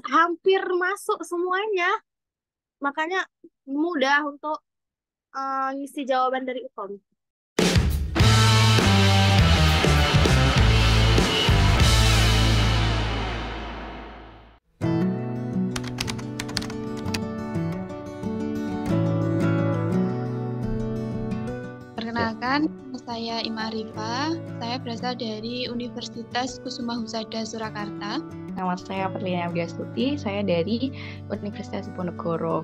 hampir masuk semuanya. Makanya mudah untuk ngisi jawaban dari UKOM. Perkenalkan, nama saya Ima Arifah. Saya berasal dari Universitas Kusuma Husada Surakarta. Nama saya Perlina Biastuti, saya dari Universitas Diponegoro.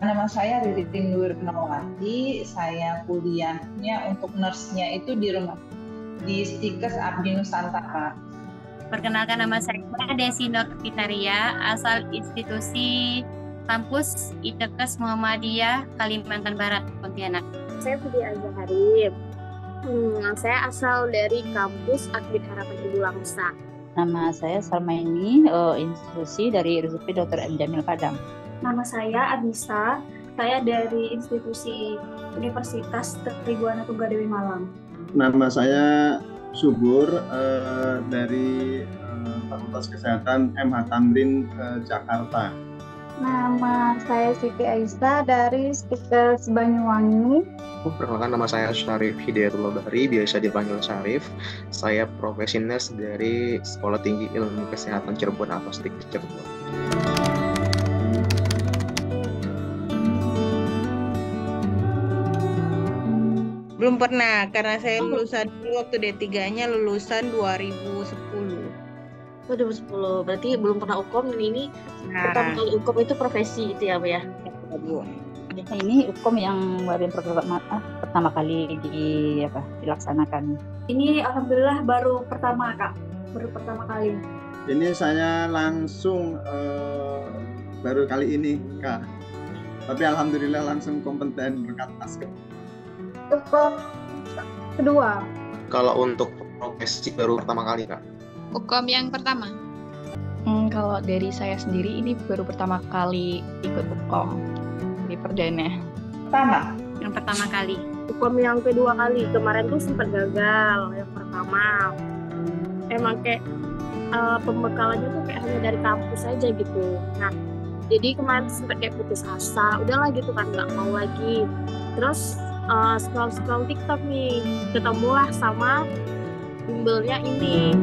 Nama saya Ririn Nur Penawati, saya kuliahnya untuk nurse-nya itu di rumah di Stikes Abdi Nusantara. Perkenalkan, nama saya Desi Nur Vitaria, asal institusi kampus ITEKES Muhammadiyah Kalimantan Barat, Pontianak. Saya Budi Azahari. Saya asal dari kampus Admit Harapan Ibu Langsa. Nama saya Salmaini, institusi dari RSUP Dr. M. Jamil Padang. Nama saya Anissa, saya dari institusi Universitas Trigona Tunggadewi Malang. Nama saya Subur dari Fakultas Kesehatan MH Tamrin Jakarta. Nama saya Siti Aisyah dari Stikes Banyuwangi. Perkenalkan, nama saya Syarif Hidayatullah Bahri, biasa dipanggil Syarif. Saya profesi nurse dari Sekolah Tinggi Ilmu Kesehatan Cirebon atau Stikes Cirebon. Belum pernah, karena saya lulusan waktu D3-nya lulusan 2010. 2010, berarti belum pernah UKOM. Ini pertama kali UKOM itu profesi itu ya, Bu ya? Ini UKOM yang baru pertama kali dilaksanakan. Ini alhamdulillah baru pertama kali. Ini saya langsung baru kali ini, Kak. Tapi alhamdulillah langsung kompeten berkat ASKEP. UKOM kedua. Kalau untuk profesi baru pertama kali, Kak? UKOM yang pertama. Kalau dari saya sendiri ini baru pertama kali ikut UKOM di perdana. Yang pertama kali. UKOM yang kedua kali. Kemarin tuh sempat gagal yang pertama. Emang kayak pembekalannya tuh kayak hanya dari kampus aja gitu. Nah, jadi kemarin sempat kayak putus asa. Udahlah gitu kan, nggak mau lagi. Terus scroll TikTok nih, ketemulah sama bimbelnya ini.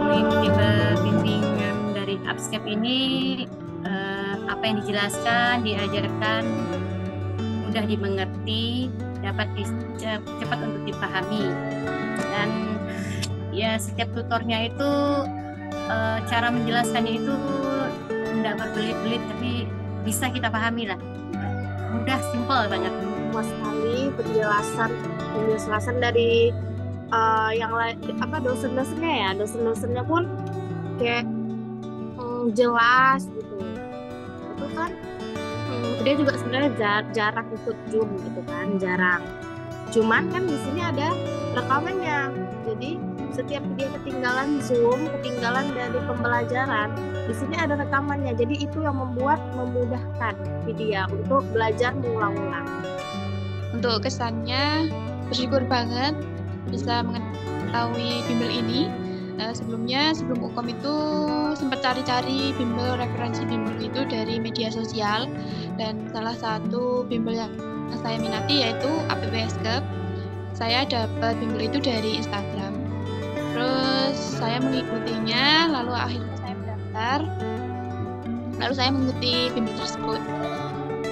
Mengikuti bimbingan dari ASKEP ini, apa yang dijelaskan, diajarkan, mudah dimengerti, dapat cepat untuk dipahami. Dan ya setiap tutornya itu cara menjelaskannya itu tidak berbelit-belit, tapi bisa kita pahami lah. Mudah, simpel banget. Puas sekali penjelasan dari yang lain, dosen-dosennya pun kayak jelas gitu. Itu kan dia juga sebenarnya jarang ikut Zoom gitu kan, jarang. Cuman kan di sini ada rekamannya. Jadi setiap dia ketinggalan Zoom, ketinggalan dari pembelajaran, di sini ada rekamannya. Jadi itu yang memudahkan dia untuk belajar mengulang-ulang. Untuk kesannya, bersyukur banget bisa mengetahui bimbel ini. Sebelum UKOM itu sempat cari-cari referensi bimbel itu dari media sosial, dan salah satu bimbel yang saya minati yaitu APPSKEP. Saya dapat bimbel itu dari Instagram. Terus saya mengikutinya, lalu akhirnya saya mendaftar, lalu saya mengikuti bimbel tersebut.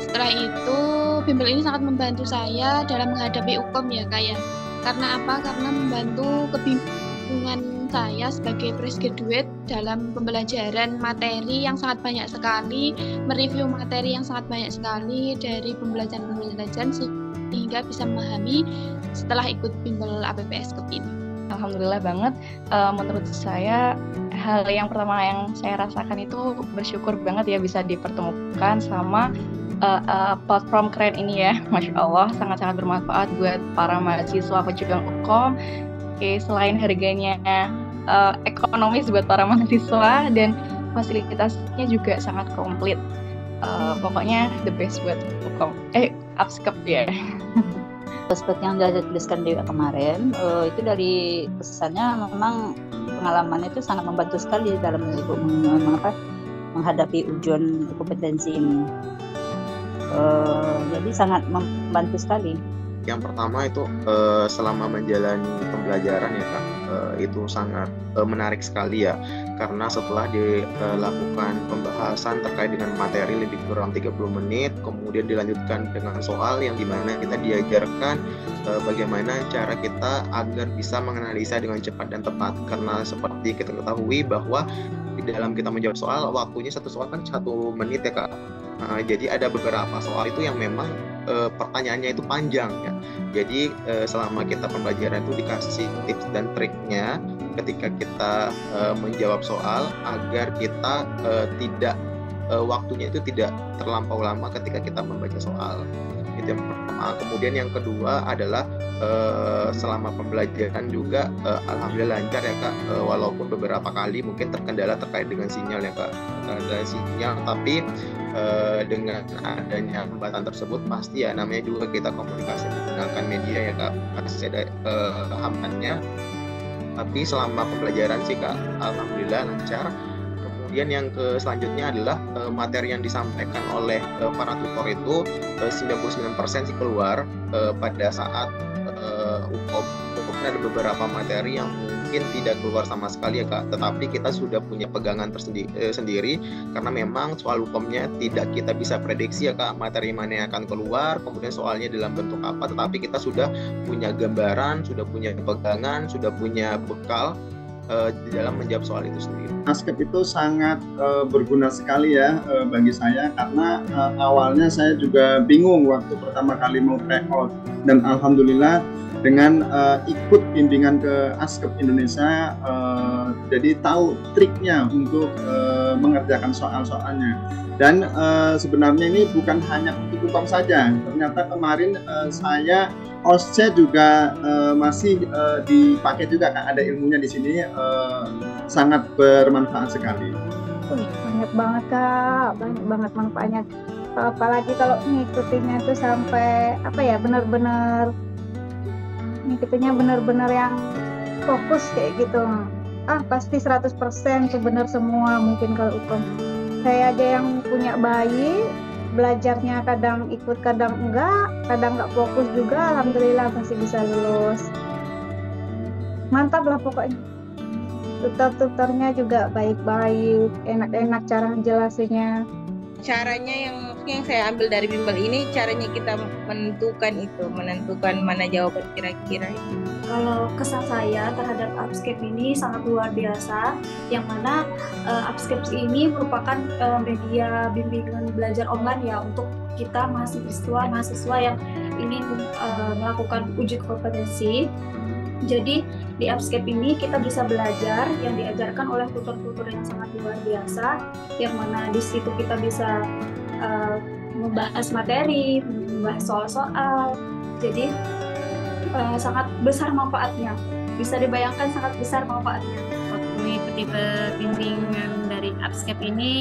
Setelah itu, bimbel ini sangat membantu saya dalam menghadapi UKOM ya, Kak ya. Karena apa? Karena membantu kebingungan saya sebagai fresh graduate dalam pembelajaran materi yang sangat banyak sekali, mereview materi yang sangat banyak sekali dari pembelajaran sehingga bisa memahami setelah ikut bimbel APPSKEP ini. Alhamdulillah banget. Menurut saya hal yang pertama yang saya rasakan itu bersyukur banget ya bisa dipertemukan sama platform keren ini ya. Masya Allah, sangat-sangat bermanfaat buat para mahasiswa pejuang UKOM. Oke, selain harganya ekonomis buat para mahasiswa dan fasilitasnya juga sangat komplit. Pokoknya the best buat UKOM. ASKEP ya. seperti yang sudah tuliskan Dewa kemarin, itu dari kesannya memang pengalaman itu sangat membantu sekali dalam menghadapi ujian kompetensi ini. Jadi sangat membantu sekali. Yang pertama itu selama menjalani pembelajaran ya Kak, itu sangat menarik sekali ya, karena setelah dilakukan pembahasan terkait dengan materi lebih kurang 30 menit, kemudian dilanjutkan dengan soal yang dimana kita diajarkan bagaimana cara kita agar bisa menganalisa dengan cepat dan tepat, karena seperti kita ketahui bahwa di dalam kita menjawab soal, waktunya satu soal kan 1 menit ya Kak. Jadi ada beberapa soal itu yang memang pertanyaannya itu panjang ya. Jadi selama kita pembelajaran itu dikasih tips dan triknya ketika kita menjawab soal agar kita tidak waktunya itu tidak terlampau lama ketika kita membaca soal. Itu yang pertama. Kemudian yang kedua adalah selama pembelajaran juga alhamdulillah lancar ya Kak, walaupun beberapa kali mungkin terkendala terkait dengan sinyal ya Kak, sinyal, tapi dengan adanya hambatan tersebut pasti ya namanya juga kita komunikasi menggunakan media ya Kak, pasti ada hambatannya, tapi selama pembelajaran sih Kak alhamdulillah lancar. Kemudian yang selanjutnya adalah materi yang disampaikan oleh para tutor itu 99% sih keluar pada saat UKOM. Ada beberapa materi yang mungkin tidak keluar sama sekali ya Kak, tetapi kita sudah punya pegangan sendiri karena memang soal UKOM-nya tidak kita bisa prediksi ya Kak, materi mana yang akan keluar, kemudian soalnya dalam bentuk apa, tetapi kita sudah punya gambaran, sudah punya pegangan, sudah punya bekal di dalam menjawab soal itu sendiri. ASKEP itu sangat berguna sekali ya bagi saya, karena awalnya saya juga bingung waktu pertama kali mau tryout, dan alhamdulillah dengan ikut bimbingan ke ASKEP Indonesia jadi tahu triknya untuk mengerjakan soal-soalnya. Dan sebenarnya ini bukan hanya untuk UKOM saja, ternyata kemarin saya OSCE juga masih dipakai juga Kak, ada ilmunya di sini, sangat bermanfaat sekali. Banyak banget Kak, banyak banget manfaatnya. Apalagi kalau ngikutinnya tuh sampai benar-benar yang fokus kayak gitu. Pasti 100% tuh benar semua mungkin kalau UKOM. Saya aja yang punya bayi, belajarnya kadang ikut kadang enggak fokus juga, alhamdulillah masih bisa lulus. Mantap lah pokoknya. Tutor-tutornya juga baik-baik, enak-enak cara ngejelasinnya. Caranya yang saya ambil dari bimbel ini, caranya kita menentukan mana jawaban kira-kira itu. Kalau kesan saya terhadap APSCEP ini sangat luar biasa, yang mana APSCEP ini merupakan media bimbingan belajar online ya untuk kita mahasiswa yang ingin melakukan uji kompetensi. Jadi di APSCEP ini kita bisa belajar yang diajarkan oleh tutor-tutor yang sangat luar biasa, yang mana di situ kita bisa membahas materi, membahas soal-soal. Jadi sangat besar manfaatnya. Bisa dibayangkan sangat besar manfaatnya. Waktu mengikuti bimbingan dari APSCEP ini,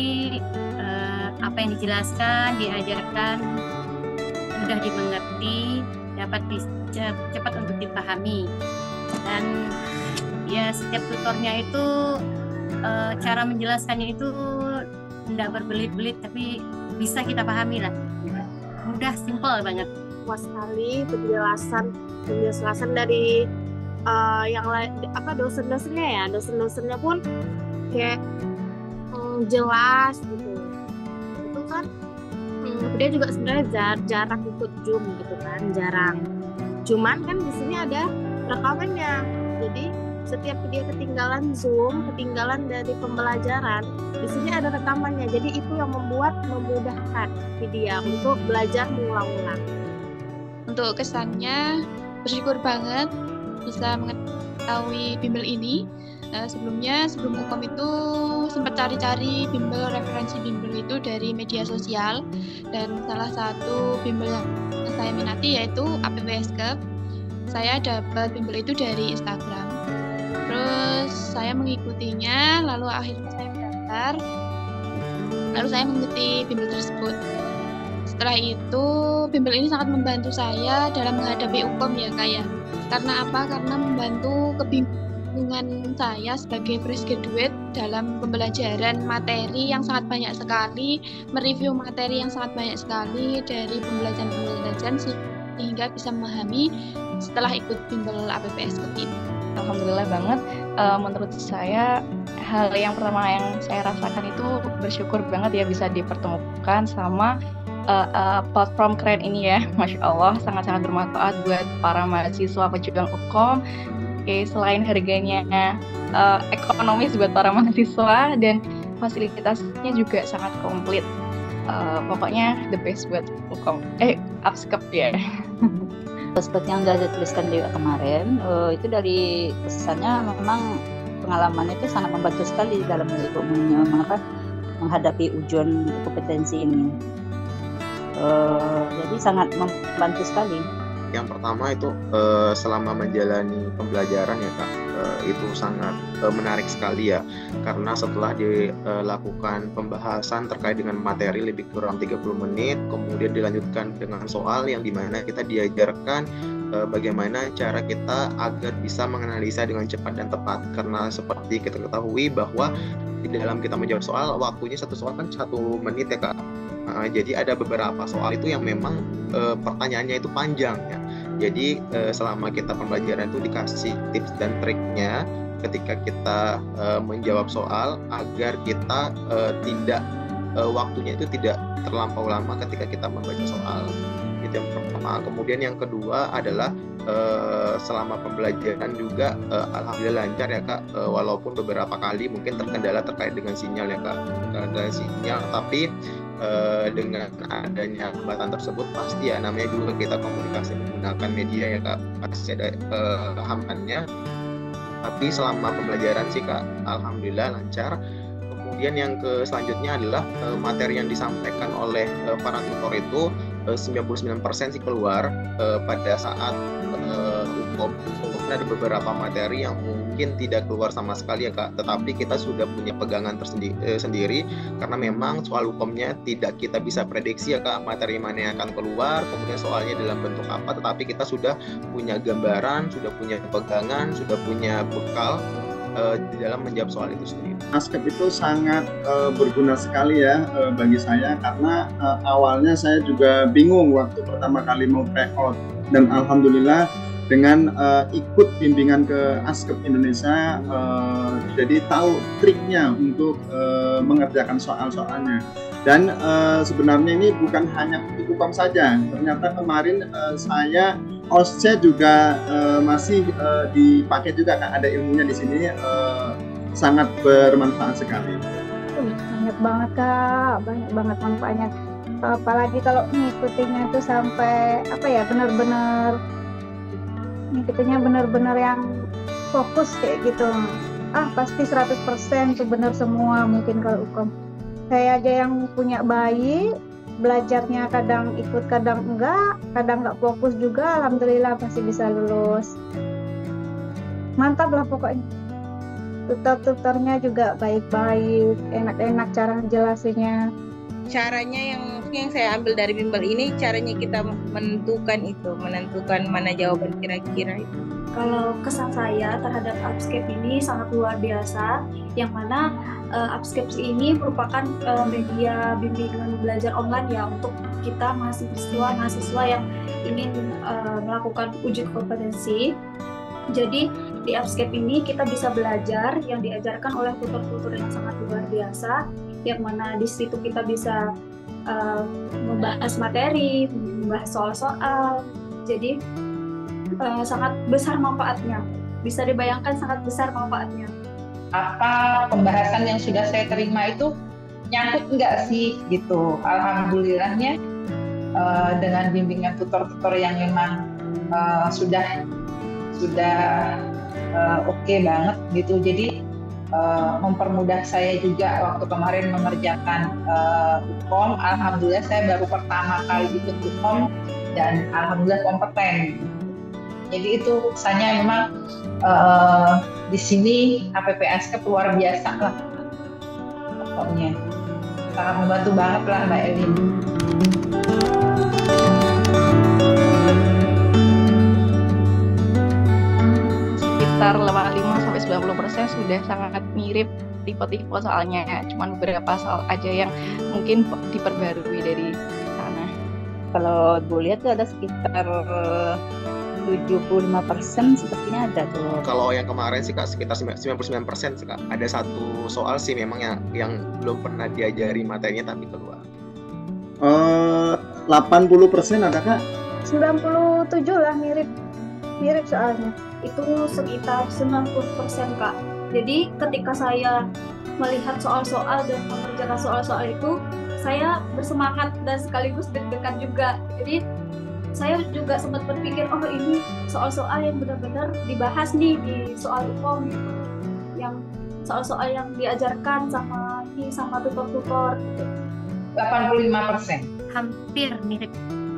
apa yang dijelaskan, diajarkan mudah dimengerti, dapat cepat untuk dipahami. Dan ya setiap tutornya itu cara menjelaskannya itu tidak berbelit-belit, tapi bisa kita pahami lah, mudah, simple banget. Puas sekali penjelasan dari yang lain, dosen-dosennya pun kayak jelas gitu. Itu kan dia juga sebenarnya jarang ikut Zoom gitu kan, jarang. Cuman kan di sini ada rekamannya, jadi setiap dia ketinggalan Zoom, ketinggalan dari pembelajaran, di sini ada rekamannya. Jadi itu yang memudahkan dia untuk belajar mengulang-ulang. Untuk kesannya, bersyukur banget bisa mengetahui bimbel ini. Sebelum UKOM itu sempat cari-cari referensi bimbel itu dari media sosial, dan salah satu bimbel yang saya minati yaitu APWSKEP. Saya dapat bimbel itu dari Instagram. Terus saya mengikutinya, lalu akhirnya saya mendaftar. Lalu saya mengikuti bimbel tersebut. Setelah itu, bimbel ini sangat membantu saya dalam menghadapi UKOM ya Kak ya. Karena apa? Karena membantu kebingungan saya sebagai fresh graduate dalam pembelajaran materi yang sangat banyak sekali, mereview materi yang sangat banyak sekali dari pembelajaran sehingga bisa memahami setelah ikut bimbel APPS ini. Alhamdulillah banget. Menurut saya hal yang pertama yang saya rasakan itu bersyukur banget ya bisa dipertemukan sama platform keren ini ya. Masya Allah, sangat-sangat bermanfaat buat para mahasiswa pejuang UKOM. Oke, selain harganya ekonomis buat para mahasiswa dan fasilitasnya juga sangat komplit. Pokoknya the best buat UKOM. Apskep ya. Seperti yang sudah dituliskan Dewa kemarin, itu dari pesannya memang pengalaman itu sangat membantu sekali dalam menghadapi ujian kompetensi ini. Jadi sangat membantu sekali. Yang pertama itu selama menjalani pembelajaran ya Kak, itu sangat menarik sekali ya, karena setelah dilakukan pembahasan terkait dengan materi lebih kurang 30 menit, kemudian dilanjutkan dengan soal yang dimana kita diajarkan bagaimana cara kita agar bisa menganalisa dengan cepat dan tepat, karena seperti kita ketahui bahwa di dalam kita menjawab soal, waktunya satu soal kan 1 menit ya Kak. Jadi ada beberapa soal itu yang memang pertanyaannya itu panjang ya. Jadi selama kita pembelajaran itu dikasih tips dan triknya ketika kita menjawab soal agar kita tidak waktunya itu tidak terlampau lama ketika kita membaca soal. Itu yang pertama. Kemudian yang kedua adalah selama pembelajaran juga alhamdulillah lancar ya Kak, walaupun beberapa kali mungkin terkendala terkait dengan sinyal ya Kak, terkendala sinyal, tapi dengan adanya hambatan tersebut pasti ya namanya juga kita komunikasi menggunakan media ya Kak, pasti ada hambatannya, tapi selama pembelajaran sih Kak alhamdulillah lancar. Kemudian yang selanjutnya adalah materi yang disampaikan oleh para tutor itu 99% sih keluar pada saat UKOM. Ada beberapa materi yang mungkin tidak keluar sama sekali ya Kak, tetapi kita sudah punya pegangan sendiri karena memang soal UKOM-nya tidak kita bisa prediksi ya Kak, materi mana yang akan keluar, kemudian soalnya dalam bentuk apa, tetapi kita sudah punya gambaran, sudah punya pegangan, sudah punya bekal di dalam menjawab soal itu sendiri. Apskep itu sangat berguna sekali ya bagi saya, karena awalnya saya juga bingung waktu pertama kali mau tryout, dan alhamdulillah dengan ikut bimbingan ke Apskep Indonesia jadi tahu triknya untuk mengerjakan soal-soalnya. Dan sebenarnya ini bukan hanya untuk UKOM saja, ternyata kemarin saya OSCE juga masih dipakai juga Kak, ada ilmunya di sini, sangat bermanfaat sekali. Banyak banget Kak, banyak banget manfaatnya. Apalagi kalau ngikutinnya itu sampai benar-benar ngikutinnya benar-benar yang fokus kayak gitu. Pasti 100% tuh benar semua mungkin kalau UKOM. Saya aja yang punya bayi, belajarnya kadang ikut kadang enggak fokus juga, alhamdulillah masih bisa lulus. Mantap lah pokoknya. Tutor-tutornya juga baik-baik, enak-enak cara jelasinnya. Caranya yang saya ambil dari bimbel ini, caranya kita menentukan mana jawaban kira-kira itu. Kalau kesan saya terhadap Apskep ini sangat luar biasa, yang mana Apskep ini merupakan media bimbingan belajar online ya untuk kita mahasiswa yang ingin melakukan uji kompetensi. Jadi di Apskep ini kita bisa belajar yang diajarkan oleh tutor-tutor yang sangat luar biasa, yang mana di situ kita bisa membahas materi, membahas soal-soal. Jadi sangat besar manfaatnya. Bisa dibayangkan sangat besar manfaatnya. Apa pembahasan yang sudah saya terima itu nyangkut enggak sih gitu. Alhamdulillahnya dengan bimbingan tutor-tutor yang memang sudah oke banget gitu. Jadi mempermudah saya juga waktu kemarin mengerjakan UKOM. Alhamdulillah saya baru pertama kali ikut UKOM dan alhamdulillah kompeten. Jadi itu kesannya memang di sini APPS luar biasa lah pokoknya. Sangat membantu banget lah Mbak Elin. sekitar 85-90% sudah sangat mirip tipe-tipe soalnya. Cuman beberapa soal aja yang mungkin diperbarui dari sana. Kalau Ibu lihat tuh ada sekitar 75% sepertinya ada tuh. Kalau yang kemarin sih Kak sekitar 99% sih Kak. Ada satu soal sih memang yang belum pernah diajari materinya tapi keluar. 80% ada Kak? 97 lah, mirip soalnya. Itu sekitar 90% Kak. Jadi ketika saya melihat soal-soal dan mengerjakan soal-soal itu, saya bersemangat dan sekaligus deg-degan juga. Jadi saya juga sempat berpikir, oh ini soal-soal yang benar-benar dibahas nih di soal UKOM, yang soal-soal yang diajarkan sama tutor-tutor gitu. 85%. Hampir mirip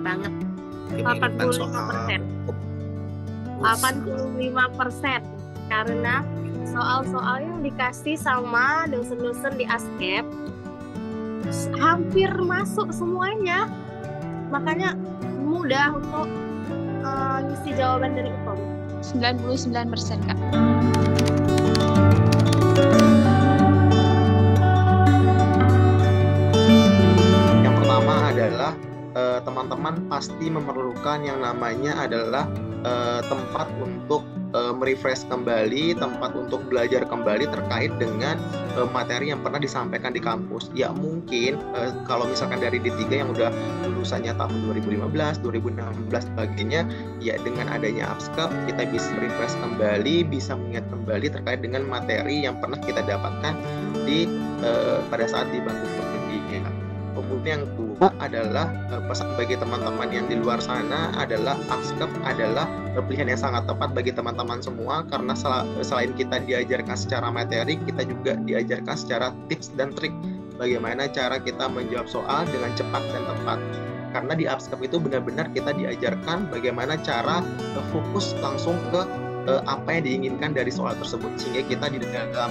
banget. 85%. 85% karena soal-soal yang dikasih sama dosen-dosen di ASKEP hampir masuk semuanya, makanya mudah untuk ngisi jawaban dari UKOM. 99% Kak. Yang pertama adalah teman-teman pasti memerlukan yang namanya adalah tempat untuk merefresh kembali, tempat untuk belajar kembali terkait dengan materi yang pernah disampaikan di kampus. Ya mungkin kalau misalkan dari D3 yang udah lulusannya tahun 2015, 2016 sebagainya, ya dengan adanya APSKEP kita bisa refresh kembali, bisa mengingat kembali terkait dengan materi yang pernah kita dapatkan di pada saat di bangku pendidikan. Kemudian yang kedua adalah pesan bagi teman-teman yang di luar sana adalah APSKEP adalah pilihan yang sangat tepat bagi teman-teman semua, karena selain kita diajarkan secara materi, kita juga diajarkan secara tips dan trik bagaimana cara kita menjawab soal dengan cepat dan tepat. Karena di APSKEP itu benar-benar kita diajarkan bagaimana cara fokus langsung ke apa yang diinginkan dari soal tersebut, sehingga kita di dalam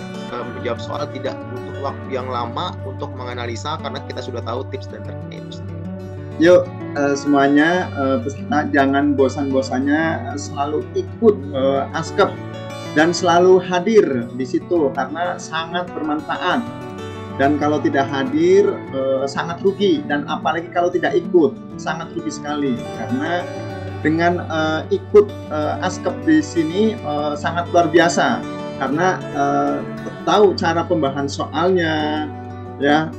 menjawab soal tidak butuh waktu yang lama untuk menganalisa karena kita sudah tahu tips dan triknya itu sendiri. Yuk semuanya peserta jangan bosan-bosannya selalu ikut ASKEP dan selalu hadir di situ karena sangat bermanfaat. Dan kalau tidak hadir sangat rugi, dan apalagi kalau tidak ikut sangat rugi sekali, karena dengan ikut ASKEP di sini sangat luar biasa karena tahu cara pembahasan soalnya, ya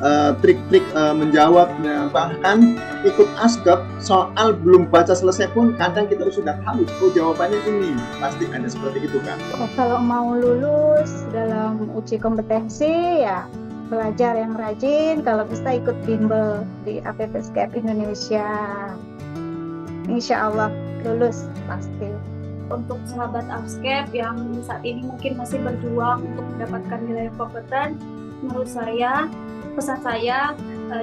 trik-trik menjawabnya. Bahkan ikut ASKEP soal belum baca selesai pun kadang kita sudah tahu jawabannya ini, pasti ada seperti itu kan. Kalau mau lulus dalam uji kompetensi ya belajar yang rajin, kalau bisa ikut bimbel di APPSKEP Indonesia. Insya Allah lulus pasti. Untuk sahabat APSKEP yang saat ini mungkin masih berjuang untuk mendapatkan nilai kompeten, menurut saya, pesan saya,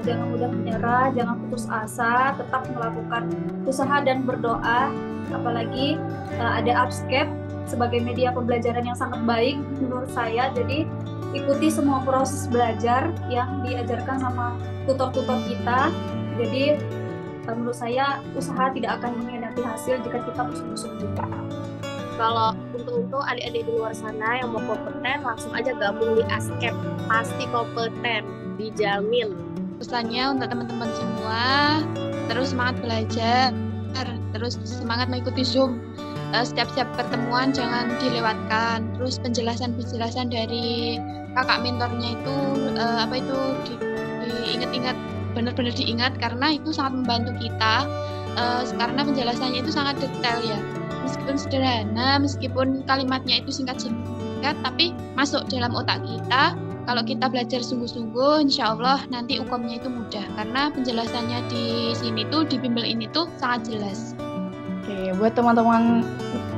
jangan mudah menyerah, jangan putus asa, tetap melakukan usaha dan berdoa. Apalagi ada APSKEP sebagai media pembelajaran yang sangat baik menurut saya. Jadi ikuti semua proses belajar yang diajarkan sama tutor-tutor kita. Jadi menurut saya usaha tidak akan mengkhianati hasil jika kita bersungguh-sungguh. Kalau untuk adik-adik di luar sana yang mau kompeten, langsung aja gabung di ASKEP, pasti kompeten, dijamin. Pesannya untuk teman-teman semua, terus semangat belajar, terus semangat mengikuti Zoom. Setiap pertemuan jangan dilewatkan. Terus penjelasan dari kakak mentornya itu diingat-ingat, benar-benar diingat karena itu sangat membantu kita, karena penjelasannya itu sangat detail ya, meskipun sederhana, meskipun kalimatnya itu singkat, tapi masuk dalam otak kita. Kalau kita belajar sungguh-sungguh, insya Allah nanti UKOM-nya itu mudah, karena penjelasannya di sini tuh, di bimbel ini tuh sangat jelas. Oke, buat teman-teman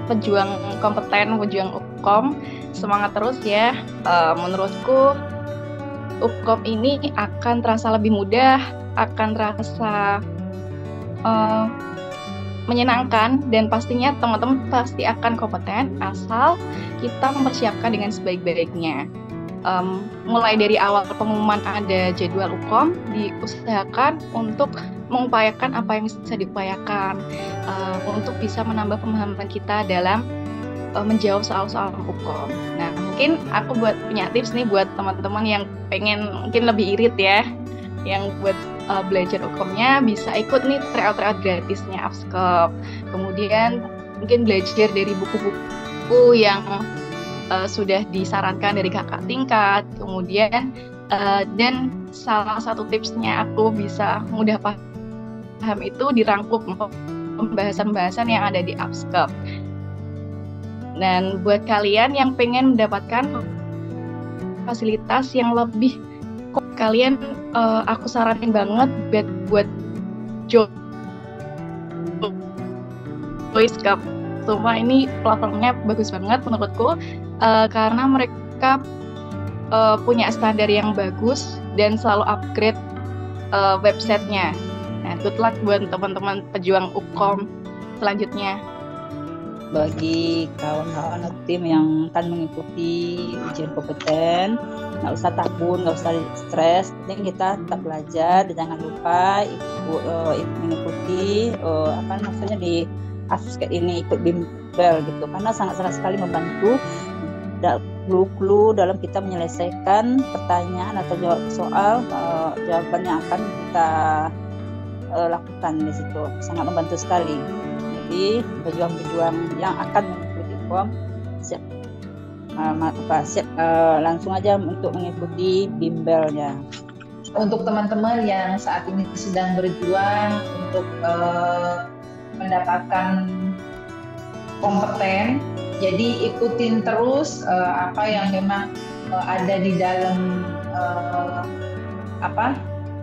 pejuang kompeten, pejuang UKOM, semangat terus ya. Menurutku UKOM ini akan terasa lebih mudah, akan terasa menyenangkan, dan pastinya teman-teman pasti akan kompeten asal kita mempersiapkan dengan sebaik-baiknya. Mulai dari awal pengumuman ada jadwal UKOM, diusahakan untuk mengupayakan apa yang bisa diupayakan untuk bisa menambah pemahaman kita dalam menjawab soal-soal hukum. Nah, mungkin aku punya tips nih buat teman-teman yang pengen mungkin lebih irit ya, yang buat belajar hukumnya bisa ikut nih tryout gratisnya Upscope. Kemudian mungkin belajar dari buku-buku yang sudah disarankan dari kakak tingkat. Kemudian dan salah satu tipsnya aku bisa mudah paham itu dirangkum pembahasan-pembahasan yang ada di Upscope. Dan buat kalian yang pengen mendapatkan fasilitas yang lebih, kalian aku saranin banget buat join Upscope. Semua ini platformnya bagus banget menurutku, karena mereka punya standar yang bagus dan selalu upgrade websitenya. Nah, good luck buat teman-teman pejuang UKOM selanjutnya. Bagi kawan-kawan tim yang akan mengikuti ujian kompeten, nggak usah takut, nggak usah stres, penting kita tetap belajar dan jangan lupa mengikuti maksudnya di Upscope ini, ikut bimbel gitu, karena sangat sekali membantu clue dalam kita menyelesaikan pertanyaan atau jawab soal, jawaban yang akan kita lakukan di situ, sangat membantu sekali. Jadi pejuang-pejuang yang akan mengikuti UKOM langsung aja untuk mengikuti bimbelnya. Untuk teman-teman yang saat ini sedang berjuang untuk mendapatkan kompeten, jadi ikutin terus apa yang memang ada di dalam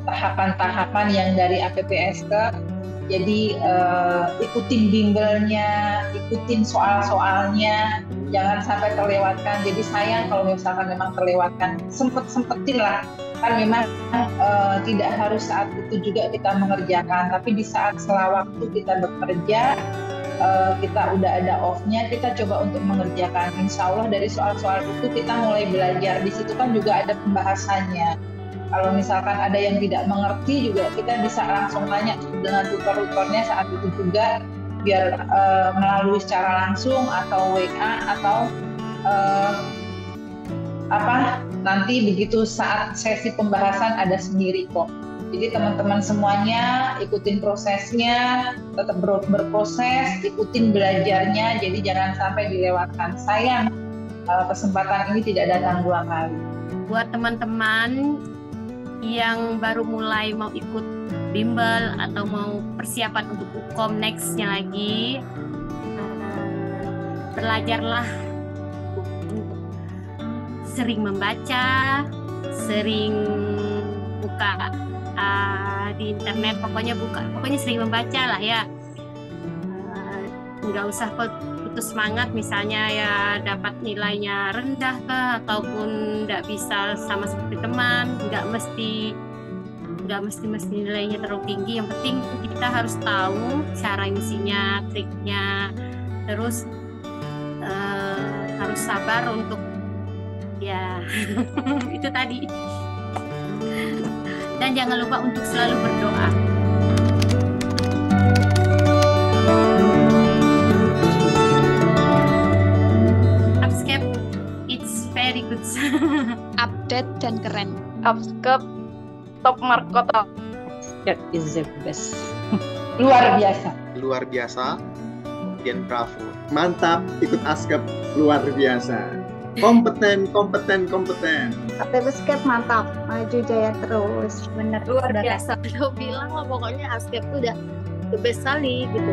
tahapan-tahapan yang dari APPSK. Jadi ikutin bimbelnya, ikutin soal-soalnya, jangan sampai terlewatkan. Jadi sayang kalau misalkan memang terlewatkan, sempetin lah. Kan memang tidak harus saat itu juga kita mengerjakan, tapi di saat sela waktu kita bekerja, kita udah ada off-nya, kita coba untuk mengerjakan. Insya Allah dari soal-soal itu kita mulai belajar. Di situ kan juga ada pembahasannya. Kalau misalkan ada yang tidak mengerti juga kita bisa langsung tanya dengan tutor-tutornya saat itu juga, biar melalui secara langsung atau WA atau nanti begitu saat sesi pembahasan ada sendiri kok. Jadi teman-teman semuanya ikutin prosesnya, tetap berproses, ikutin belajarnya, jadi jangan sampai dilewatkan. Sayang kesempatan ini tidak datang 2 kali. Buat teman-teman yang baru mulai mau ikut bimbel atau mau persiapan untuk UKOM next-nya lagi, belajarlah untuk sering membaca, sering buka di internet, pokoknya sering membaca lah ya. Nggak usah putus semangat misalnya ya dapat nilainya rendah kah ataupun nggak bisa sama seperti teman, nggak mesti nilainya terlalu tinggi. Yang penting kita harus tahu cara ngisinya, triknya, terus harus sabar untuk ya itu tadi, dan jangan lupa untuk selalu berdoa. Very good. Update dan keren. Upscope top mark kota. That is the best. Luar biasa. Luar biasa. Dan bravo. Mantap, ikut Upscope luar biasa. Kompeten. APPSCAP mantap, maju jaya terus. Bener, luar biasa. Lo bilang lah pokoknya Upscope tuh udah the best sekali gitu.